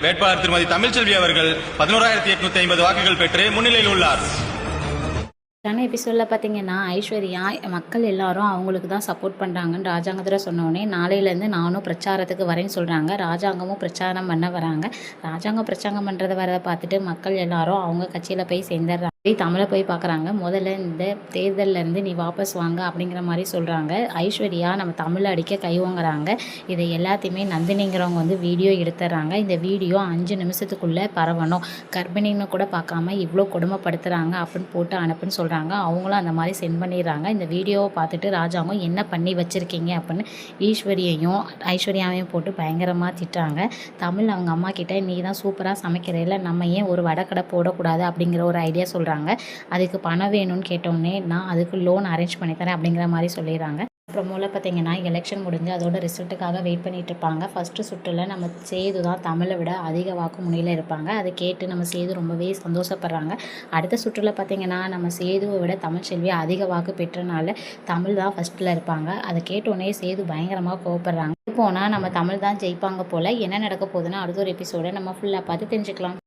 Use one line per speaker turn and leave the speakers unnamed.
வேட்பாளர் திருமதி தமிழ்ச்செல்வி அவர்கள் 11,850 வாக்குகள் பெற்று முன்னிலையில் உள்ளார்.
எபிசோடில் பார்த்தீங்கன்னா ஐஸ்வர்யா மக்கள் எல்லாரும் அவங்களுக்கு தான் சப்போர்ட் பண்ணுறாங்கன்னு ராஜாங்கத்தில் சொன்னோடனே நாளையிலேருந்து நானும் பிரச்சாரத்துக்கு வரேன்னு சொல்கிறாங்க. ராஜாங்கமும் பிரச்சாரம் பண்ண வராங்க. ராஜாங்கம் பிரச்சாரம் பண்ணுறதை வரதை பார்த்துட்டு மக்கள் எல்லாரும் அவங்க கட்சியில் போய் சேர்ந்துடுறாங்க. தமிழை போய் பார்க்குறாங்க. முதல்ல இந்த தேர்தலேருந்து நீ வாபஸ் வாங்க அப்படிங்கிற மாதிரி சொல்கிறாங்க. ஐஸ்வர்யா நம்ம தமிழை அடிக்க கை வாங்குறாங்க. இதை எல்லாத்தையுமே நந்தினிங்கிறவங்க வந்து வீடியோ எடுத்துடுறாங்க. இந்த வீடியோ 5 நிமிஷத்துக்குள்ளே பரவணும், கர்ப்பிணின்னு கூட பார்க்காம இவ்வளோ கொடுமைப்படுத்துகிறாங்க அப்படின்னு போட்டு அனுப்புன்னு சொல்கிறாங்க. அவங்களும் அந்த மாதிரி சென்ட் பண்ணிடுறாங்க. இந்த வீடியோவை பார்த்துட்டு ராஜாங்கம் என்ன பண்ணி வச்சுருக்கீங்க அப்படின்னு ஐஸ்வர்யாவையும் போட்டு பயங்கரமாக திட்டுறாங்க. தமிழ் அவங்க அம்மா கிட்டே நீ தான் சூப்பராக சமைக்கிறதில்ல, நம்ம ஏன் ஒரு வடக்கடை போடக்கூடாது அப்படிங்கிற ஒரு ஐடியா சொல்கிறாங்க. அதுக்கு பணம் வேணும்னு கேட்டோன்னே நான் அதுக்கு லோன் அரேஞ்ச் பண்ணி தரேன் அப்படிங்கிற மாதிரி சொல்லிடுறாங்க. அப்புறம் மூலம் பார்த்தீங்கன்னா எலெக்ஷன் முடிஞ்சு அதோட ரிசல்ட்டுக்காக வெயிட் பண்ணிட்டு இருப்பாங்க. ஃபஸ்ட்டு சுற்றில் நம்ம சேது தான் தமிழை விட அதிக வாக்கு முன்னிலையில் இருப்பாங்க. அதை கேட்டு நம்ம சேது ரொம்பவே சந்தோஷப்படுறாங்க. அடுத்த சுற்றில் பார்த்தீங்கன்னா நம்ம சேதுவை விட தமிழ்ச்செல்வி அதிக வாக்கு பெற்றனால தமிழ் தான் ஃபஸ்ட்டில் இருப்பாங்க. அதை கேட்டோன்னே சேது பயங்கரமாக கோவப்படுறாங்க. போனால் நம்ம தமிழ் தான் ஜெயிப்பாங்க போல். என்ன நடக்க போகுதுன்னா அடுத்த ஒரு எபிசோடை நம்ம ஃபுல்லாக பார்த்து தெரிஞ்சுக்கலாம்.